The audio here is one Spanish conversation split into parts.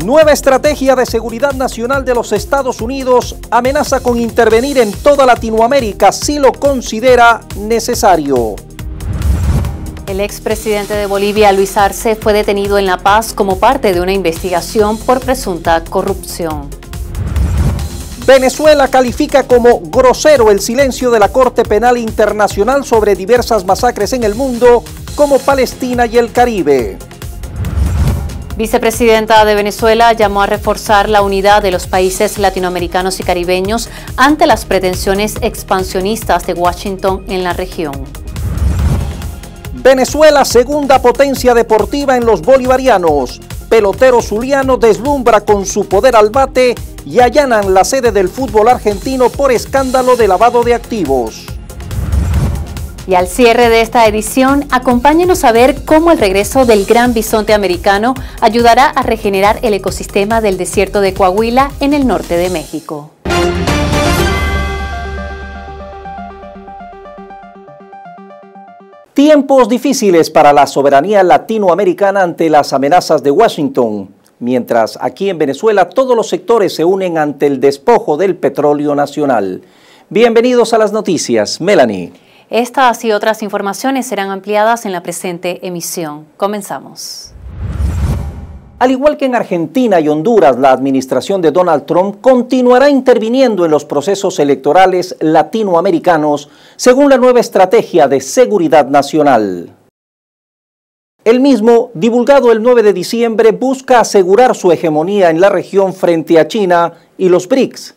Nueva estrategia de seguridad nacional de los Estados Unidos amenaza con intervenir en toda Latinoamérica si lo considera necesario. El expresidente de Bolivia, Luis Arce, fue detenido en La Paz como parte de una investigación por presunta corrupción. Venezuela califica como grosero el silencio de la Corte Penal Internacional sobre diversas masacres en el mundo, como Palestina y el Caribe. Vicepresidenta de Venezuela llamó a reforzar la unidad de los países latinoamericanos y caribeños ante las pretensiones expansionistas de Washington en la región. Venezuela, segunda potencia deportiva en los bolivarianos. Pelotero zuliano deslumbra con su poder al bate y allanan la sede del fútbol argentino por escándalo de lavado de activos. Y al cierre de esta edición, acompáñenos a ver cómo el regreso del gran bisonte americano ayudará a regenerar el ecosistema del desierto de Coahuila en el norte de México. Tiempos difíciles para la soberanía latinoamericana ante las amenazas de Washington, mientras aquí en Venezuela todos los sectores se unen ante el despojo del petróleo nacional. Bienvenidos a las noticias, Melanie. Estas y otras informaciones serán ampliadas en la presente emisión. Comenzamos. Al igual que en Argentina y Honduras, la administración de Donald Trump continuará interviniendo en los procesos electorales latinoamericanos según la nueva estrategia de seguridad nacional. El mismo, divulgado el 9 de diciembre, busca asegurar su hegemonía en la región frente a China y los BRICS.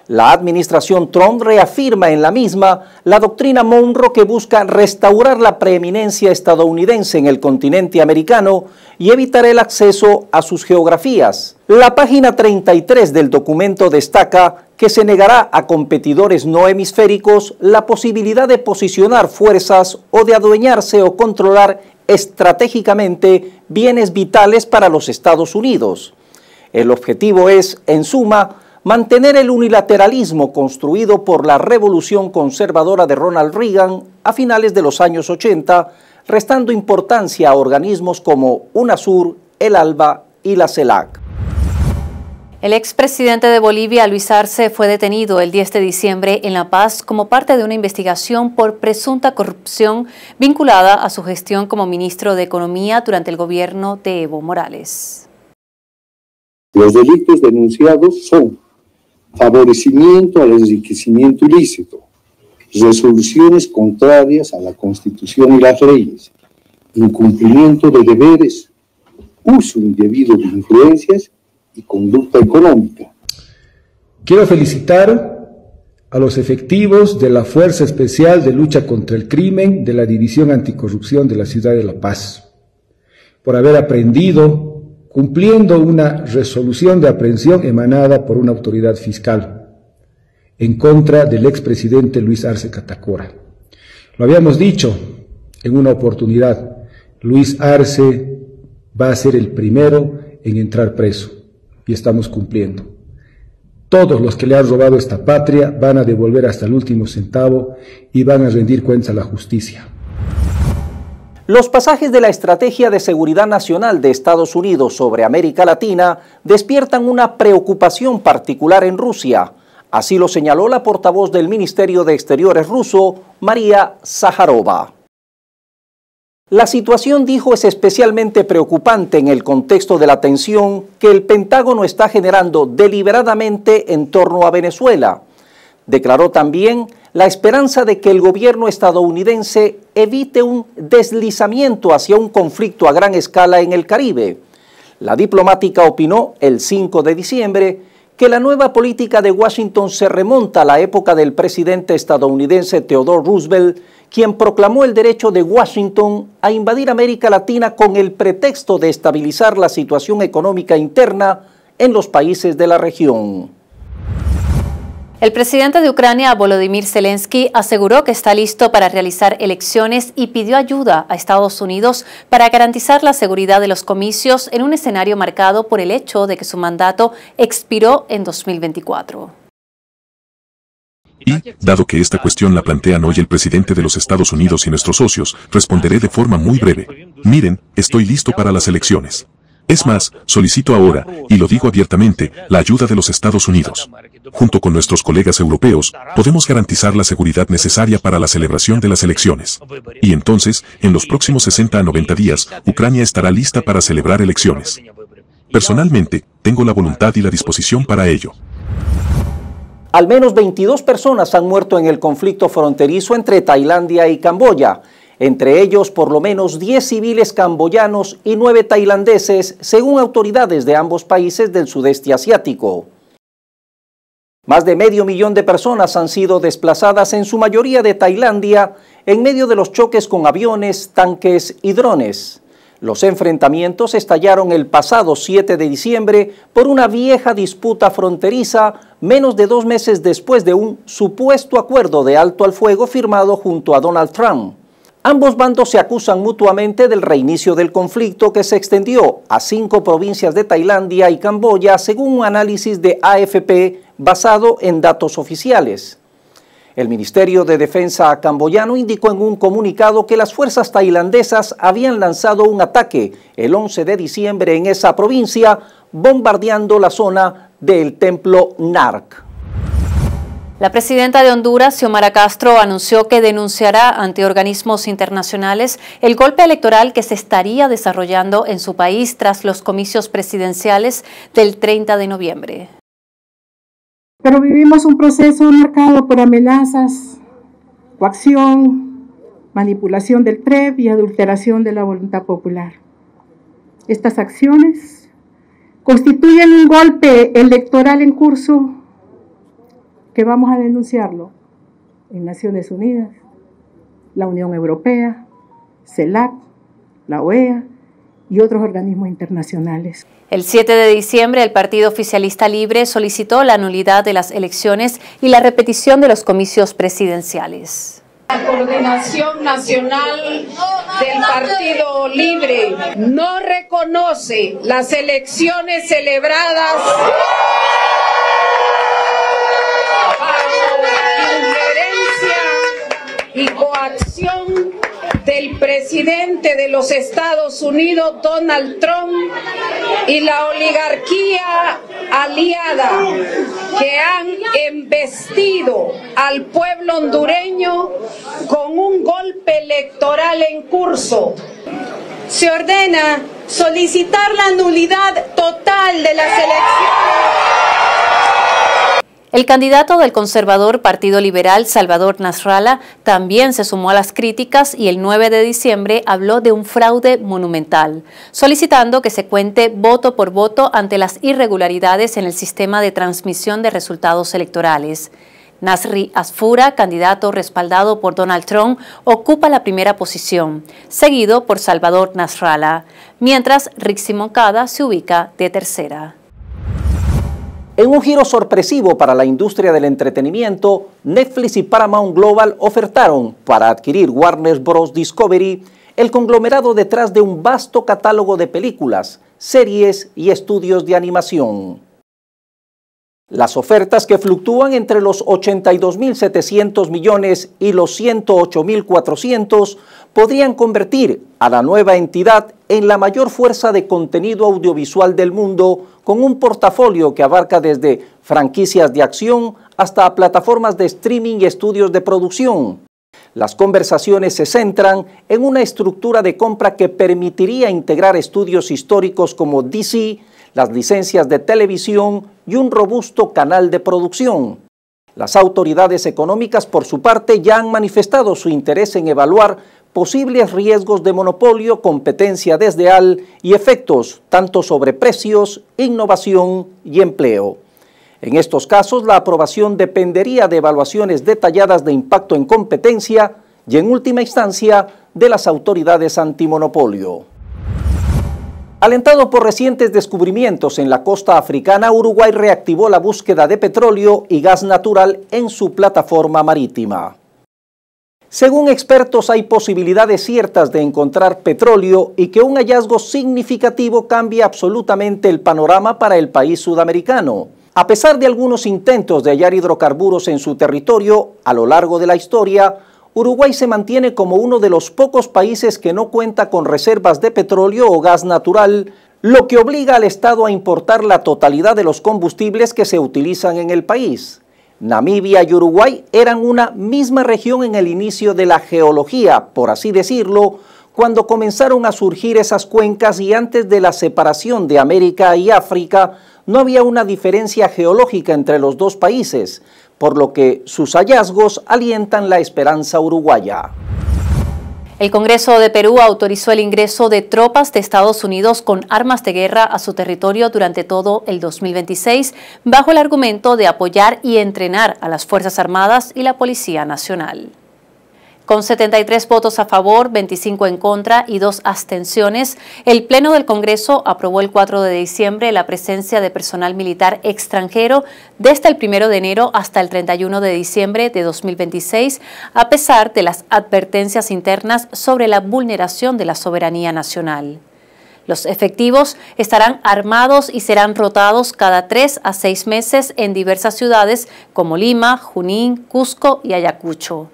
La administración Trump reafirma en la misma la doctrina Monroe que busca restaurar la preeminencia estadounidense en el continente americano y evitar el acceso a sus geografías. La página 33 del documento destaca que se negará a competidores no hemisféricos la posibilidad de posicionar fuerzas o de adueñarse o controlar estratégicamente bienes vitales para los Estados Unidos. El objetivo es, en suma, mantener el unilateralismo construido por la revolución conservadora de Ronald Reagan a finales de los años 80, restando importancia a organismos como UNASUR, el ALBA y la CELAC. El expresidente de Bolivia, Luis Arce, fue detenido el 10 de diciembre en La Paz como parte de una investigación por presunta corrupción vinculada a su gestión como ministro de Economía durante el gobierno de Evo Morales. Los delitos denunciados son favorecimiento al enriquecimiento ilícito, resoluciones contrarias a la Constitución y las leyes, incumplimiento de deberes, uso indebido de influencias y conducta económica. Quiero felicitar a los efectivos de la Fuerza Especial de Lucha contra el Crimen de la División Anticorrupción de la Ciudad de La Paz por haber aprehendido, cumpliendo una resolución de aprehensión emanada por una autoridad fiscal en contra del expresidente Luis Arce Catacora. Lo habíamos dicho en una oportunidad, Luis Arce va a ser el primero en entrar preso y estamos cumpliendo. Todos los que le han robado esta patria van a devolver hasta el último centavo y van a rendir cuentas a la justicia. Los pasajes de la Estrategia de Seguridad Nacional de Estados Unidos sobre América Latina despiertan una preocupación particular en Rusia. Así lo señaló la portavoz del Ministerio de Exteriores ruso, María Zaharova. La situación, dijo, es especialmente preocupante en el contexto de la tensión que el Pentágono está generando deliberadamente en torno a Venezuela. Declaró también la esperanza de que el gobierno estadounidense evite un deslizamiento hacia un conflicto a gran escala en el Caribe. La diplomática opinó el 5 de diciembre que la nueva política de Washington se remonta a la época del presidente estadounidense Theodore Roosevelt, quien proclamó el derecho de Washington a invadir América Latina con el pretexto de estabilizar la situación económica interna en los países de la región. El presidente de Ucrania, Volodymyr Zelensky, aseguró que está listo para realizar elecciones y pidió ayuda a Estados Unidos para garantizar la seguridad de los comicios en un escenario marcado por el hecho de que su mandato expiró en 2024. Y, dado que esta cuestión la plantean hoy el presidente de los Estados Unidos y nuestros socios, responderé de forma muy breve. Miren, estoy listo para las elecciones. Es más, solicito ahora, y lo digo abiertamente, la ayuda de los Estados Unidos. Junto con nuestros colegas europeos, podemos garantizar la seguridad necesaria para la celebración de las elecciones. Y entonces, en los próximos 60 a 90 días, Ucrania estará lista para celebrar elecciones. Personalmente, tengo la voluntad y la disposición para ello. Al menos 22 personas han muerto en el conflicto fronterizo entre Tailandia y Camboya. Entre ellos, por lo menos 10 civiles camboyanos y 9 tailandeses, según autoridades de ambos países del sudeste asiático. Más de medio millón de personas han sido desplazadas, en su mayoría de Tailandia, en medio de los choques con aviones, tanques y drones. Los enfrentamientos estallaron el pasado 7 de diciembre por una vieja disputa fronteriza, menos de 2 meses después de un supuesto acuerdo de alto al fuego firmado junto a Donald Trump. Ambos bandos se acusan mutuamente del reinicio del conflicto, que se extendió a 5 provincias de Tailandia y Camboya, según un análisis de AFP basado en datos oficiales. El Ministerio de Defensa camboyano indicó en un comunicado que las fuerzas tailandesas habían lanzado un ataque el 11 de diciembre en esa provincia, bombardeando la zona del templo Nark. La presidenta de Honduras, Xiomara Castro, anunció que denunciará ante organismos internacionales el golpe electoral que se estaría desarrollando en su país tras los comicios presidenciales del 30 de noviembre. Pero vivimos un proceso marcado por amenazas, coacción, manipulación del PREP y adulteración de la voluntad popular. Estas acciones constituyen un golpe electoral en curso que vamos a denunciarlo en Naciones Unidas, la Unión Europea, CELAC, la OEA y otros organismos internacionales. El 7 de diciembre, el Partido Oficialista Libre solicitó la nulidad de las elecciones y la repetición de los comicios presidenciales. La Coordinación Nacional del Partido Libre no reconoce las elecciones celebradas y coacción del presidente de los Estados Unidos, Donald Trump, y la oligarquía aliada, que han embestido al pueblo hondureño con un golpe electoral en curso. Se ordena solicitar la nulidad total de las elecciones. El candidato del conservador Partido Liberal, Salvador Nasrallah, también se sumó a las críticas y el 9 de diciembre habló de un fraude monumental, solicitando que se cuente voto por voto ante las irregularidades en el sistema de transmisión de resultados electorales. Nasri Asfura, candidato respaldado por Donald Trump, ocupa la primera posición, seguido por Salvador Nasrallah, mientras Rixi Moncada se ubica de tercera. En un giro sorpresivo para la industria del entretenimiento, Netflix y Paramount Global ofertaron para adquirir Warner Bros. Discovery, el conglomerado detrás de un vasto catálogo de películas, series y estudios de animación. Las ofertas, que fluctúan entre los 82.700 millones y los 108.400, podrían convertir a la nueva entidad en la mayor fuerza de contenido audiovisual del mundo, con un portafolio que abarca desde franquicias de acción hasta plataformas de streaming y estudios de producción. Las conversaciones se centran en una estructura de compra que permitiría integrar estudios históricos como DC, las licencias de televisión y un robusto canal de producción. Las autoridades económicas, por su parte, ya han manifestado su interés en evaluar posibles riesgos de monopolio, competencia desleal y efectos tanto sobre precios, innovación y empleo. En estos casos, la aprobación dependería de evaluaciones detalladas de impacto en competencia y, en última instancia, de las autoridades antimonopolio. Alentado por recientes descubrimientos en la costa africana, Uruguay reactivó la búsqueda de petróleo y gas natural en su plataforma marítima. Según expertos, hay posibilidades ciertas de encontrar petróleo y que un hallazgo significativo cambie absolutamente el panorama para el país sudamericano. A pesar de algunos intentos de hallar hidrocarburos en su territorio a lo largo de la historia, Uruguay se mantiene como uno de los pocos países que no cuenta con reservas de petróleo o gas natural, lo que obliga al Estado a importar la totalidad de los combustibles que se utilizan en el país. Namibia y Uruguay eran una misma región en el inicio de la geología, por así decirlo, cuando comenzaron a surgir esas cuencas, y antes de la separación de América y África no había una diferencia geológica entre los dos países, por lo que sus hallazgos alientan la esperanza uruguaya. El Congreso de Perú autorizó el ingreso de tropas de Estados Unidos con armas de guerra a su territorio durante todo el 2026, bajo el argumento de apoyar y entrenar a las Fuerzas Armadas y la Policía Nacional. Con 73 votos a favor, 25 en contra y 2 abstenciones, el Pleno del Congreso aprobó el 4 de diciembre la presencia de personal militar extranjero desde el 1 de enero hasta el 31 de diciembre de 2026, a pesar de las advertencias internas sobre la vulneración de la soberanía nacional. Los efectivos estarán armados y serán rotados cada 3 a 6 meses en diversas ciudades como Lima, Junín, Cusco y Ayacucho.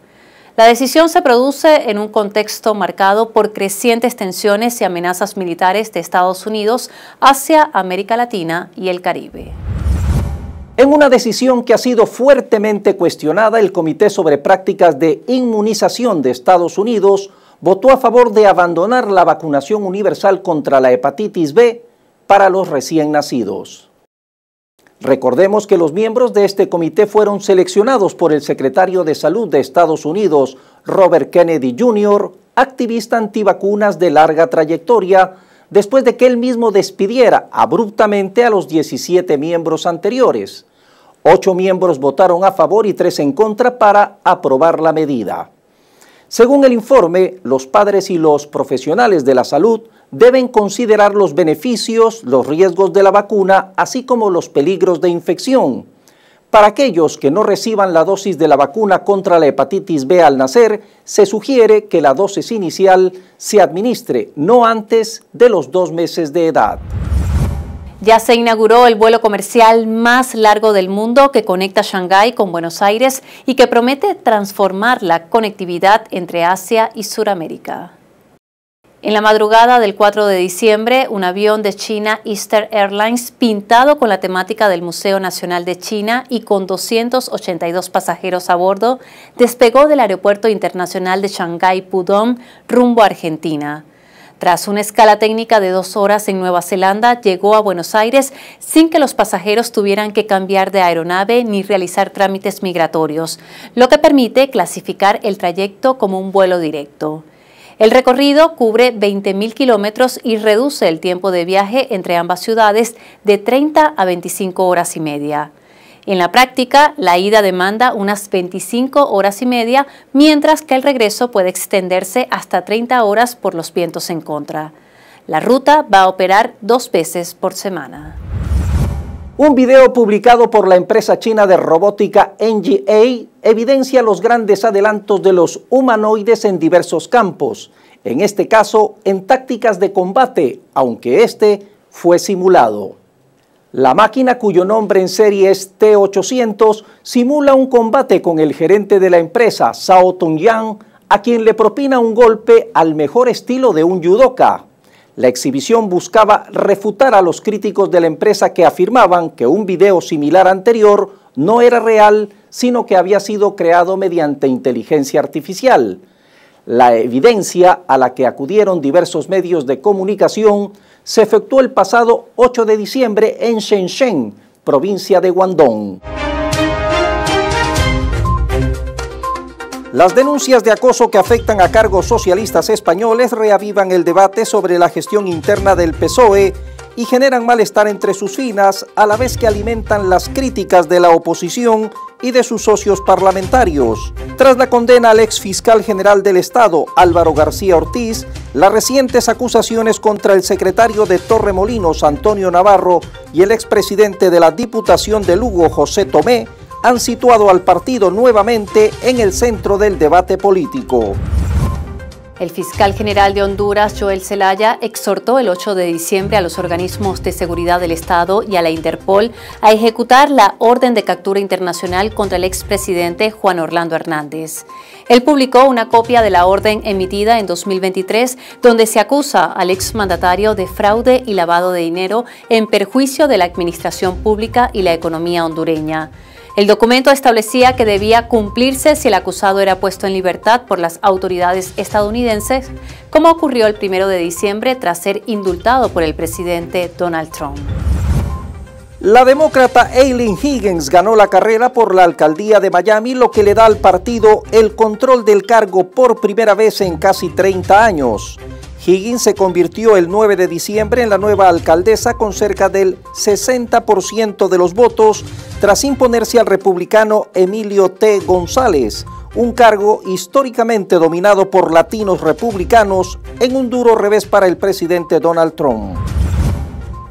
La decisión se produce en un contexto marcado por crecientes tensiones y amenazas militares de Estados Unidos hacia América Latina y el Caribe. En una decisión que ha sido fuertemente cuestionada, el Comité sobre Prácticas de Inmunización de Estados Unidos votó a favor de abandonar la vacunación universal contra la hepatitis B para los recién nacidos. Recordemos que los miembros de este comité fueron seleccionados por el secretario de Salud de Estados Unidos, Robert Kennedy Jr., activista antivacunas de larga trayectoria, después de que él mismo despidiera abruptamente a los 17 miembros anteriores. 8 miembros votaron a favor y 3 en contra para aprobar la medida. Según el informe, los padres y los profesionales de la salud deben considerar los beneficios, los riesgos de la vacuna, así como los peligros de infección. Para aquellos que no reciban la dosis de la vacuna contra la hepatitis B al nacer, se sugiere que la dosis inicial se administre no antes de los 2 meses de edad. Ya se inauguró el vuelo comercial más largo del mundo que conecta Shanghái con Buenos Aires y que promete transformar la conectividad entre Asia y Sudamérica. En la madrugada del 4 de diciembre, un avión de China Eastern Airlines pintado con la temática del Museo Nacional de China y con 282 pasajeros a bordo despegó del Aeropuerto Internacional de Shanghái Pudong rumbo a Argentina. Tras una escala técnica de 2 horas en Nueva Zelanda, llegó a Buenos Aires sin que los pasajeros tuvieran que cambiar de aeronave ni realizar trámites migratorios, lo que permite clasificar el trayecto como un vuelo directo. El recorrido cubre 20.000 kilómetros y reduce el tiempo de viaje entre ambas ciudades de 30 a 25 horas y media. En la práctica, la ida demanda unas 25 horas y media, mientras que el regreso puede extenderse hasta 30 horas por los vientos en contra. La ruta va a operar 2 veces por semana. Un video publicado por la empresa china de robótica NGA evidencia los grandes adelantos de los humanoides en diversos campos, en este caso en tácticas de combate, aunque este fue simulado. La máquina, cuyo nombre en serie es T-800, simula un combate con el gerente de la empresa, Zhao Tongyan, a quien le propina un golpe al mejor estilo de un judoka. La exhibición buscaba refutar a los críticos de la empresa que afirmaban que un video similar anterior no era real, sino que había sido creado mediante inteligencia artificial. La evidencia, a la que acudieron diversos medios de comunicación, se efectuó el pasado 8 de diciembre en Shenzhen, provincia de Guangdong. Las denuncias de acoso que afectan a cargos socialistas españoles reavivan el debate sobre la gestión interna del PSOE y generan malestar entre sus filas, a la vez que alimentan las críticas de la oposición y de sus socios parlamentarios. Tras la condena al ex fiscal general del Estado, Álvaro García Ortiz, las recientes acusaciones contra el secretario de Torremolinos, Antonio Navarro, y el expresidente de la Diputación de Lugo, José Tomé, han situado al partido nuevamente en el centro del debate político. El fiscal general de Honduras, Joel Zelaya, exhortó el 8 de diciembre a los organismos de seguridad del Estado y a la Interpol a ejecutar la orden de captura internacional contra el expresidente Juan Orlando Hernández. Él publicó una copia de la orden emitida en 2023, donde se acusa al exmandatario de fraude y lavado de dinero en perjuicio de la administración pública y la economía hondureña. El documento establecía que debía cumplirse si el acusado era puesto en libertad por las autoridades estadounidenses, como ocurrió el 1 de diciembre tras ser indultado por el presidente Donald Trump. La demócrata Aileen Higgins ganó la carrera por la alcaldía de Miami, lo que le da al partido el control del cargo por primera vez en casi 30 años. Higgins se convirtió el 9 de diciembre en la nueva alcaldesa con cerca del 60% de los votos tras imponerse al republicano Emilio T. González, un cargo históricamente dominado por latinos republicanos en un duro revés para el presidente Donald Trump.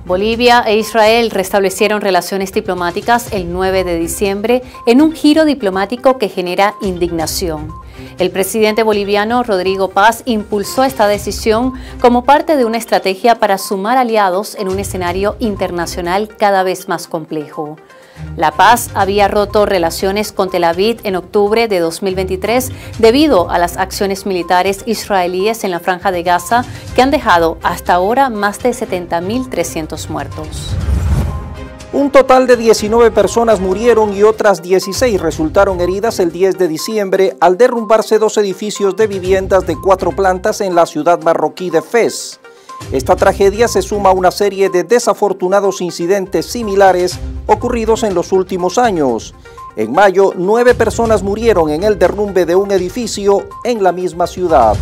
Bolivia e Israel restablecieron relaciones diplomáticas el 9 de diciembre en un giro diplomático que genera indignación. El presidente boliviano Rodrigo Paz impulsó esta decisión como parte de una estrategia para sumar aliados en un escenario internacional cada vez más complejo. La Paz había roto relaciones con Tel Aviv en octubre de 2023 debido a las acciones militares israelíes en la Franja de Gaza que han dejado hasta ahora más de 70.300 muertos. Un total de 19 personas murieron y otras 16 resultaron heridas el 10 de diciembre al derrumbarse 2 edificios de viviendas de 4 plantas en la ciudad marroquí de Fez. Esta tragedia se suma a una serie de desafortunados incidentes similares ocurridos en los últimos años. En mayo, 9 personas murieron en el derrumbe de un edificio en la misma ciudad.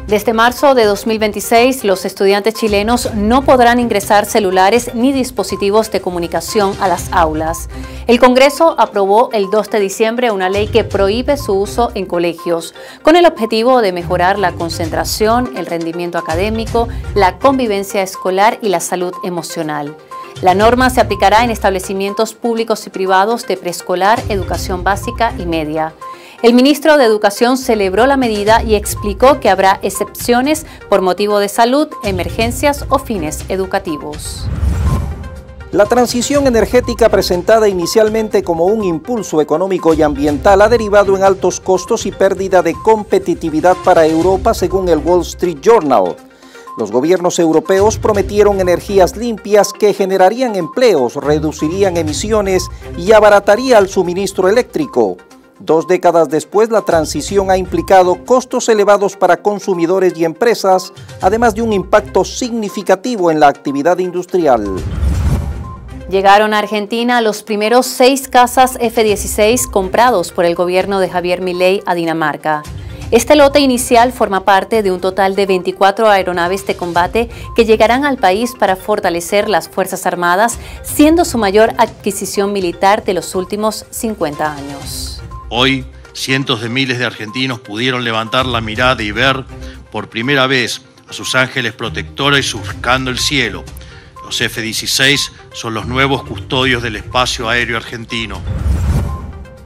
Desde marzo de 2026, los estudiantes chilenos no podrán ingresar celulares ni dispositivos de comunicación a las aulas. El Congreso aprobó el 2 de diciembre una ley que prohíbe su uso en colegios, con el objetivo de mejorar la concentración, el rendimiento académico, la convivencia escolar y la salud emocional. La norma se aplicará en establecimientos públicos y privados de preescolar, educación básica y media. El ministro de Educación celebró la medida y explicó que habrá excepciones por motivo de salud, emergencias o fines educativos. La transición energética presentada inicialmente como un impulso económico y ambiental ha derivado en altos costos y pérdida de competitividad para Europa, según el Wall Street Journal. Los gobiernos europeos prometieron energías limpias que generarían empleos, reducirían emisiones y abarataría el suministro eléctrico. 2 décadas después, la transición ha implicado costos elevados para consumidores y empresas, además de un impacto significativo en la actividad industrial. Llegaron a Argentina los primeros 6 cazas F-16 comprados por el gobierno de Javier Milei a Dinamarca. Este lote inicial forma parte de un total de 24 aeronaves de combate que llegarán al país para fortalecer las Fuerzas Armadas, siendo su mayor adquisición militar de los últimos 50 años. Hoy, cientos de miles de argentinos pudieron levantar la mirada y ver por primera vez a sus ángeles protectores surcando el cielo. Los F-16 son los nuevos custodios del espacio aéreo argentino.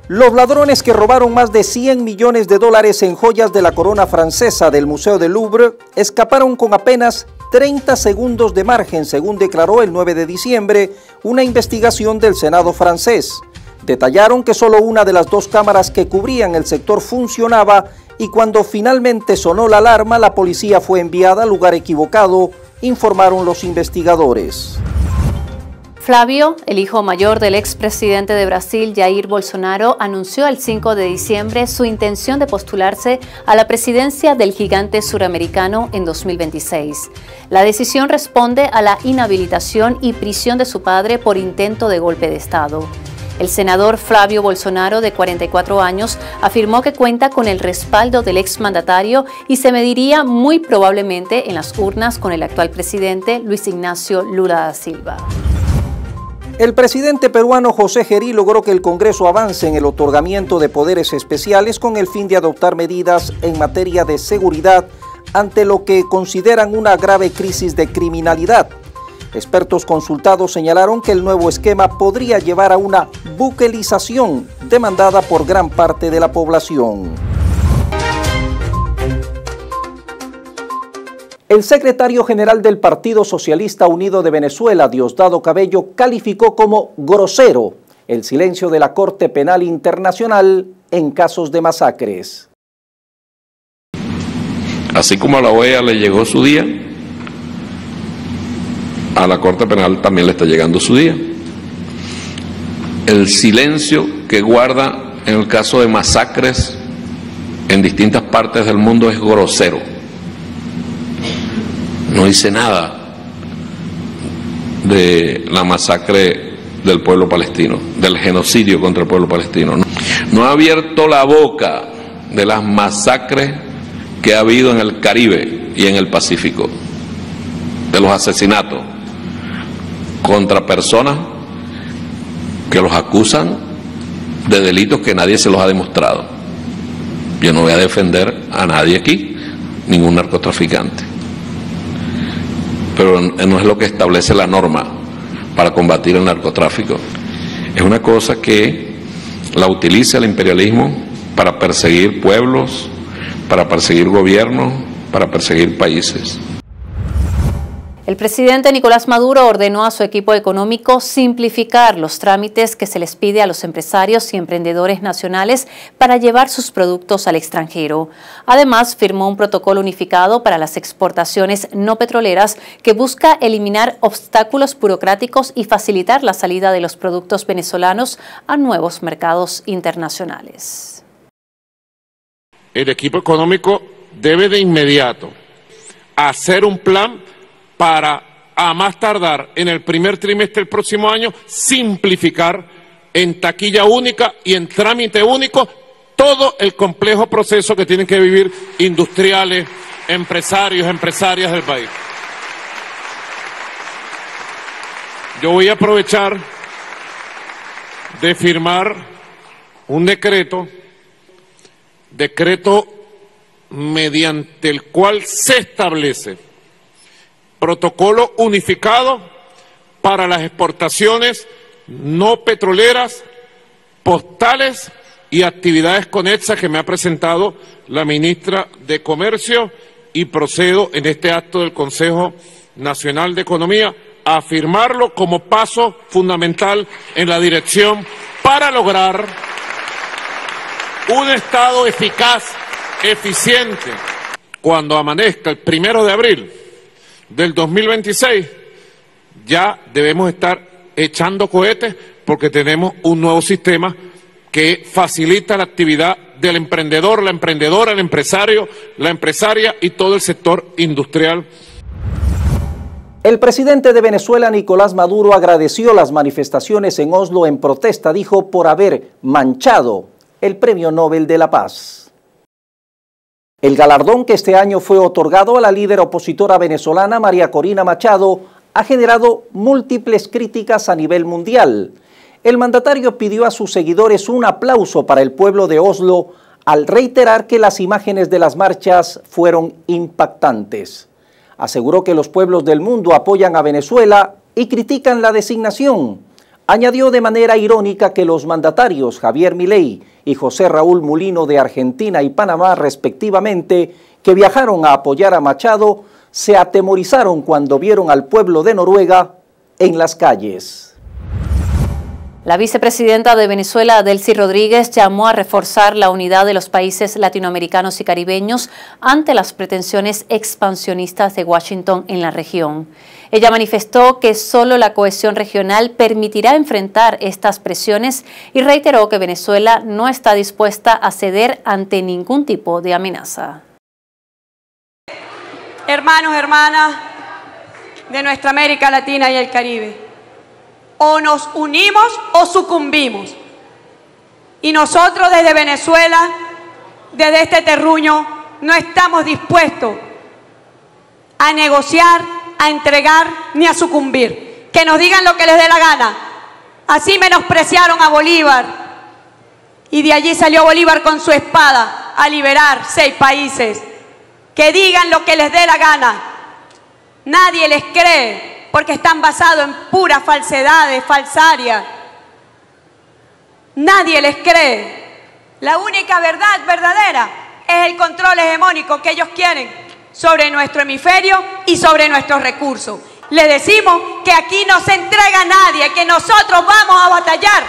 Los ladrones que robaron más de 100 millones de dólares en joyas de la corona francesa del Museo del Louvre escaparon con apenas 30 segundos de margen, según declaró el 9 de diciembre una investigación del Senado francés. Detallaron que solo una de las 2 cámaras que cubrían el sector funcionaba y cuando finalmente sonó la alarma, la policía fue enviada al lugar equivocado, informaron los investigadores. Flávio, el hijo mayor del expresidente de Brasil, Jair Bolsonaro, anunció el 5 de diciembre su intención de postularse a la presidencia del gigante suramericano en 2026. La decisión responde a la inhabilitación y prisión de su padre por intento de golpe de Estado. El senador Flávio Bolsonaro, de 44 años, afirmó que cuenta con el respaldo del exmandatario y se mediría muy probablemente en las urnas con el actual presidente Luis Ignacio Lula da Silva. El presidente peruano José Gerí logró que el Congreso avance en el otorgamiento de poderes especiales con el fin de adoptar medidas en materia de seguridad ante lo que consideran una grave crisis de criminalidad. Expertos consultados señalaron que el nuevo esquema podría llevar a una buquelización demandada por gran parte de la población. El secretario general del Partido Socialista Unido de Venezuela, Diosdado Cabello, calificó como grosero el silencio de la Corte Penal Internacional en casos de masacres. Así como a la OEA le llegó su día, a la Corte Penal también le está llegando su día. El silencio que guarda en el caso de masacres en distintas partes del mundo es grosero. No dice nada de la masacre del pueblo palestino, del genocidio contra el pueblo palestino. No ha abierto la boca de las masacres que ha habido en el Caribe y en el Pacífico, de los asesinatos contra personas que los acusan de delitos que nadie se los ha demostrado. Yo no voy a defender a nadie aquí, ningún narcotraficante, pero no es lo que establece la norma para combatir el narcotráfico. Es una cosa que la utiliza el imperialismo para perseguir pueblos, para perseguir gobiernos, para perseguir países. El presidente Nicolás Maduro ordenó a su equipo económico simplificar los trámites que se les pide a los empresarios y emprendedores nacionales para llevar sus productos al extranjero. Además, firmó un protocolo unificado para las exportaciones no petroleras que busca eliminar obstáculos burocráticos y facilitar la salida de los productos venezolanos a nuevos mercados internacionales. El equipo económico debe de inmediato hacer un plan para, a más tardar en el primer trimestre del próximo año, simplificar en taquilla única y en trámite único todo el complejo proceso que tienen que vivir industriales, empresarios, empresarias del país. Yo voy a aprovechar de firmar un decreto mediante el cual se establece protocolo unificado para las exportaciones no petroleras, postales y actividades conexas que me ha presentado la ministra de Comercio, y procedo en este acto del Consejo Nacional de Economía a firmarlo como paso fundamental en la dirección para lograr un Estado eficaz, eficiente. Cuando amanezca el 1 de abril del 2026, ya debemos estar echando cohetes porque tenemos un nuevo sistema que facilita la actividad del emprendedor, la emprendedora, el empresario, la empresaria y todo el sector industrial. El presidente de Venezuela, Nicolás Maduro, agradeció las manifestaciones en Oslo en protesta, dijo, por haber manchado el Premio Nobel de la Paz. El galardón que este año fue otorgado a la líder opositora venezolana María Corina Machado ha generado múltiples críticas a nivel mundial. El mandatario pidió a sus seguidores un aplauso para el pueblo de Oslo al reiterar que las imágenes de las marchas fueron impactantes. Aseguró que los pueblos del mundo apoyan a Venezuela y critican la designación. Añadió de manera irónica que los mandatarios Javier Milei y José Raúl Mulino de Argentina y Panamá, respectivamente, que viajaron a apoyar a Machado, se atemorizaron cuando vieron al pueblo de Noruega en las calles. La vicepresidenta de Venezuela, Delcy Rodríguez, llamó a reforzar la unidad de los países latinoamericanos y caribeños ante las pretensiones expansionistas de Washington en la región. Ella manifestó que solo la cohesión regional permitirá enfrentar estas presiones y reiteró que Venezuela no está dispuesta a ceder ante ningún tipo de amenaza. Hermanos, hermanas de nuestra América Latina y el Caribe, o nos unimos o sucumbimos. Y nosotros desde Venezuela, desde este terruño, no estamos dispuestos a negociar, a entregar ni a sucumbir. Que nos digan lo que les dé la gana. Así menospreciaron a Bolívar y de allí salió Bolívar con su espada a liberar 6 países. Que digan lo que les dé la gana. Nadie les cree porque están basados en puras falsedades, falsarias. Nadie les cree. La única verdad verdadera es el control hegemónico que ellos quieren sobre nuestro hemisferio y sobre nuestros recursos. Le decimos que aquí no se entrega a nadie, que nosotros vamos a batallar.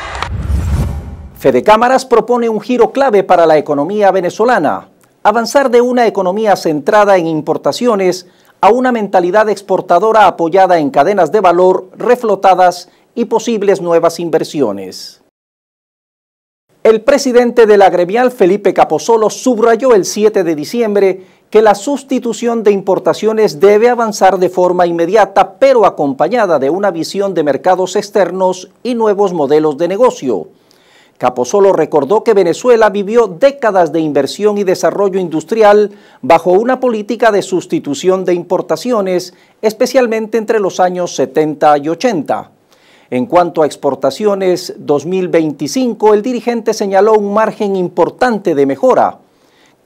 Fede Cámaras propone un giro clave para la economía venezolana: avanzar de una economía centrada en importaciones a una mentalidad exportadora apoyada en cadenas de valor reflotadas y posibles nuevas inversiones. El presidente de la gremial, Felipe Capozolo, subrayó el 7 de diciembre que la sustitución de importaciones debe avanzar de forma inmediata, pero acompañada de una visión de mercados externos y nuevos modelos de negocio. Capozolo recordó que Venezuela vivió décadas de inversión y desarrollo industrial bajo una política de sustitución de importaciones, especialmente entre los años 70 y 80. En cuanto a exportaciones 2025, el dirigente señaló un margen importante de mejora.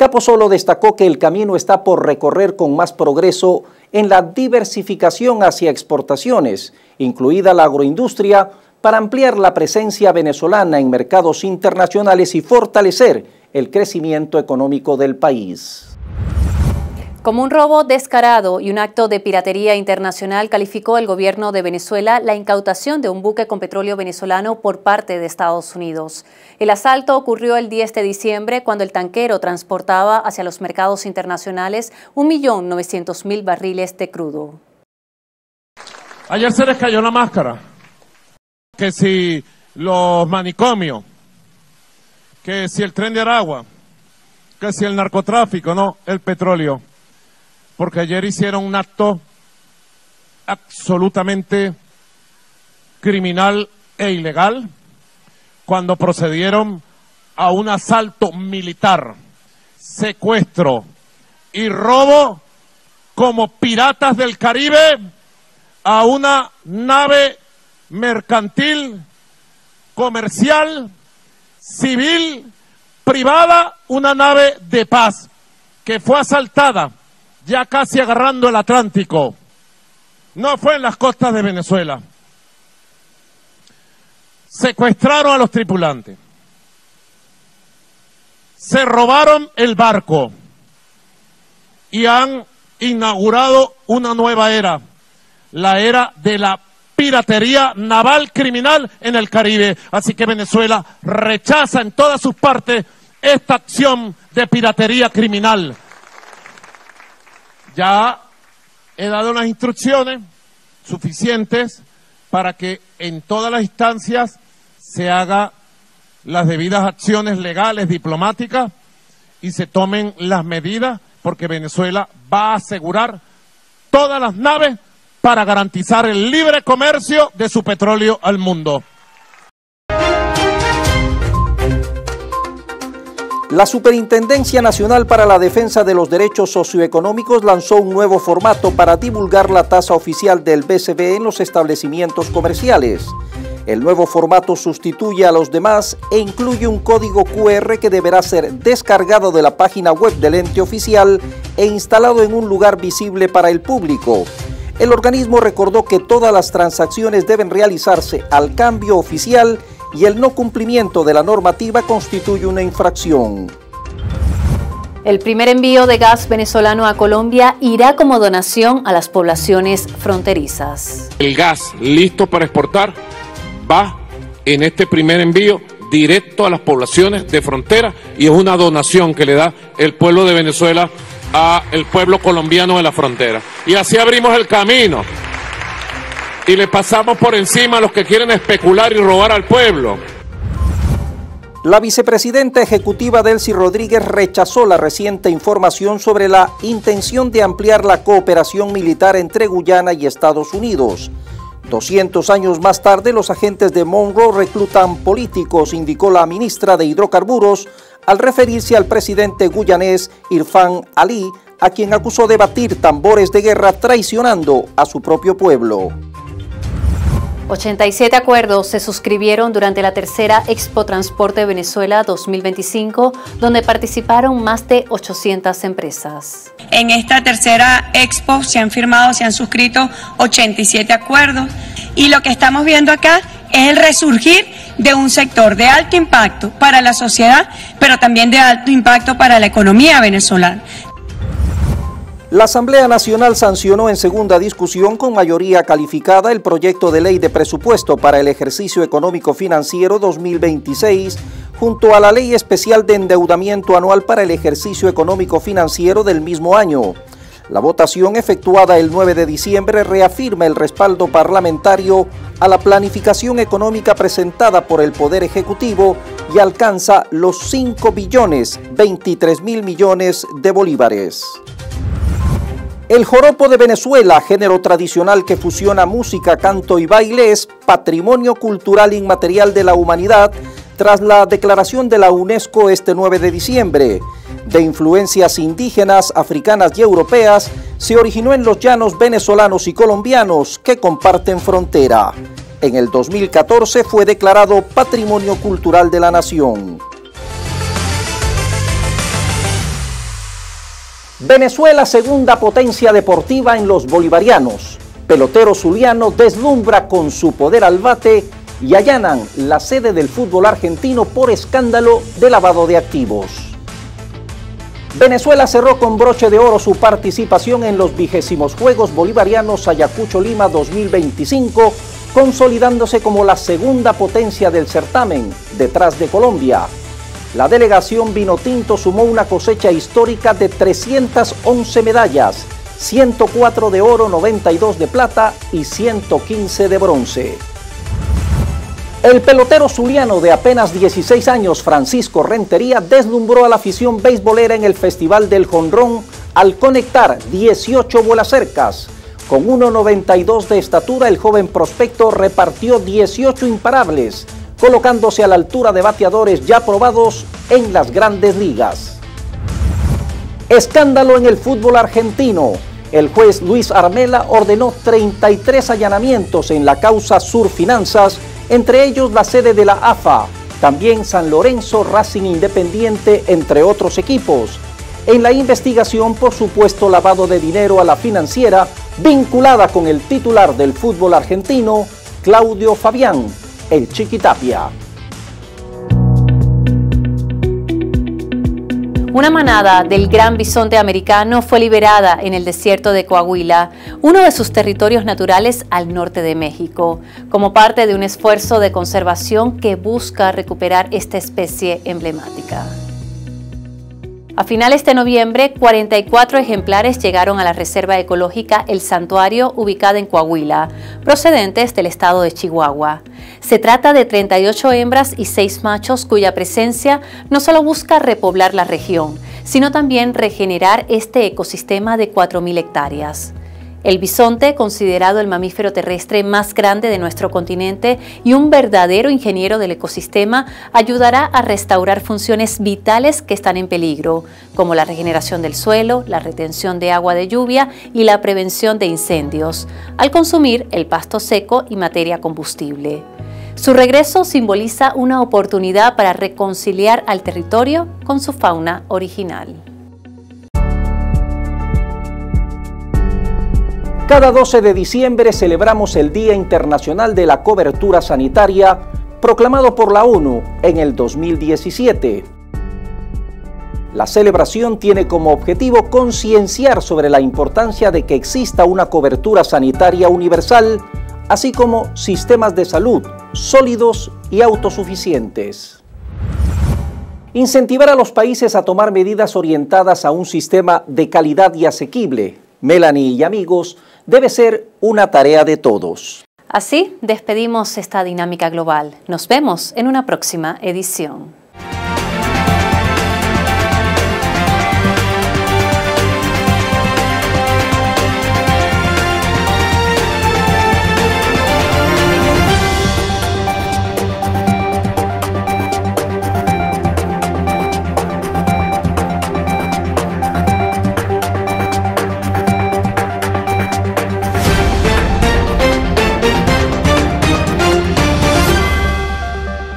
Capozolo destacó que el camino está por recorrer con más progreso en la diversificación hacia exportaciones, incluida la agroindustria, para ampliar la presencia venezolana en mercados internacionales y fortalecer el crecimiento económico del país. Como un robo descarado y un acto de piratería internacional, calificó el gobierno de Venezuela la incautación de un buque con petróleo venezolano por parte de Estados Unidos. El asalto ocurrió el 10 de diciembre cuando el tanquero transportaba hacia los mercados internacionales 1.900.000 barriles de crudo. Ayer se les cayó la máscara. Que si los manicomios, que si el tren de Aragua, que si el narcotráfico, no, el petróleo. Porque ayer hicieron un acto absolutamente criminal e ilegal cuando procedieron a un asalto militar, secuestro y robo como piratas del Caribe a una nave mercantil, comercial, civil, privada, una nave de paz que fue asaltada ya casi agarrando el Atlántico. No fue en las costas de Venezuela. Secuestraron a los tripulantes. Se robaron el barco y han inaugurado una nueva era, la era de la piratería naval criminal en el Caribe. Así que Venezuela rechaza en todas sus partes esta acción de piratería criminal. Ya he dado unas instrucciones suficientes para que en todas las instancias se hagan las debidas acciones legales, diplomáticas, y se tomen las medidas, porque Venezuela va a asegurar todas las naves para garantizar el libre comercio de su petróleo al mundo. La Superintendencia Nacional para la Defensa de los Derechos Socioeconómicos lanzó un nuevo formato para divulgar la tasa oficial del BCB en los establecimientos comerciales. El nuevo formato sustituye a los demás e incluye un código QR que deberá ser descargado de la página web del ente oficial e instalado en un lugar visible para el público. El organismo recordó que todas las transacciones deben realizarse al cambio oficial y el no cumplimiento de la normativa constituye una infracción. El primer envío de gas venezolano a Colombia irá como donación a las poblaciones fronterizas. El gas listo para exportar va en este primer envío directo a las poblaciones de frontera y es una donación que le da el pueblo de Venezuela al pueblo colombiano de la frontera. Y así abrimos el camino y le pasamos por encima a los que quieren especular y robar al pueblo. La vicepresidenta ejecutiva Delcy Rodríguez rechazó la reciente información sobre la intención de ampliar la cooperación militar entre Guyana y Estados Unidos. 200 años más tarde, los agentes de Monroe reclutan políticos, indicó la ministra de Hidrocarburos, al referirse al presidente guyanés Irfan Ali, a quien acusó de batir tambores de guerra traicionando a su propio pueblo. 87 acuerdos se suscribieron durante la tercera Expo Transporte Venezuela 2025, donde participaron más de 800 empresas. En esta tercera Expo se han suscrito 87 acuerdos y lo que estamos viendo acá es el resurgir de un sector de alto impacto para la sociedad, pero también de alto impacto para la economía venezolana. La Asamblea Nacional sancionó en segunda discusión con mayoría calificada el proyecto de ley de presupuesto para el ejercicio económico financiero 2026 junto a la Ley Especial de Endeudamiento Anual para el ejercicio económico financiero del mismo año. La votación efectuada el 9 de diciembre reafirma el respaldo parlamentario a la planificación económica presentada por el Poder Ejecutivo y alcanza los 5.023.000 millones de bolívares. El joropo de Venezuela, género tradicional que fusiona música, canto y baile, es Patrimonio Cultural Inmaterial de la Humanidad tras la declaración de la UNESCO este 9 de diciembre. De influencias indígenas, africanas y europeas, se originó en los llanos venezolanos y colombianos que comparten frontera. En el 2014 fue declarado Patrimonio Cultural de la Nación. Venezuela, segunda potencia deportiva en los bolivarianos. Pelotero zuliano deslumbra con su poder al bate y allanan la sede del fútbol argentino por escándalo de lavado de activos. Venezuela cerró con broche de oro su participación en los 20 Juegos Bolivarianos Ayacucho Lima 2025, consolidándose como la segunda potencia del certamen, detrás de Colombia. La delegación vinotinto sumó una cosecha histórica de 311 medallas, 104 de oro, 92 de plata y 115 de bronce. El pelotero zuliano de apenas 16 años, Francisco Rentería, deslumbró a la afición beisbolera en el Festival del Jonrón al conectar 18 vuelacercas. Con 1.92 de estatura, el joven prospecto repartió 18 imparables, colocándose a la altura de bateadores ya probados en las grandes ligas. Escándalo en el fútbol argentino. El juez Luis Armela ordenó 33 allanamientos en la causa Surfinanzas, entre ellos la sede de la AFA, también San Lorenzo, Racing Independiente, entre otros equipos. En la investigación por supuesto lavado de dinero a la financiera vinculada con el titular del fútbol argentino, Claudio Fabián, el Chiquitapia. Una manada del gran bisonte americano fue liberada en el desierto de Coahuila, uno de sus territorios naturales al norte de México, como parte de un esfuerzo de conservación que busca recuperar esta especie emblemática. A finales de noviembre, 44 ejemplares llegaron a la Reserva Ecológica El Santuario, ubicada en Coahuila, procedentes del estado de Chihuahua. Se trata de 38 hembras y 6 machos cuya presencia no solo busca repoblar la región, sino también regenerar este ecosistema de 4.000 hectáreas. El bisonte, considerado el mamífero terrestre más grande de nuestro continente y un verdadero ingeniero del ecosistema, ayudará a restaurar funciones vitales que están en peligro, como la regeneración del suelo, la retención de agua de lluvia y la prevención de incendios, al consumir el pasto seco y materia combustible. Su regreso simboliza una oportunidad para reconciliar al territorio con su fauna original. Cada 12 de diciembre celebramos el Día Internacional de la Cobertura Sanitaria, proclamado por la ONU en el 2017. La celebración tiene como objetivo concienciar sobre la importancia de que exista una cobertura sanitaria universal, así como sistemas de salud sólidos y autosuficientes. Incentivar a los países a tomar medidas orientadas a un sistema de calidad y asequible, Melanie y amigos, debe ser una tarea de todos. Así despedimos esta dinámica global. Nos vemos en una próxima edición.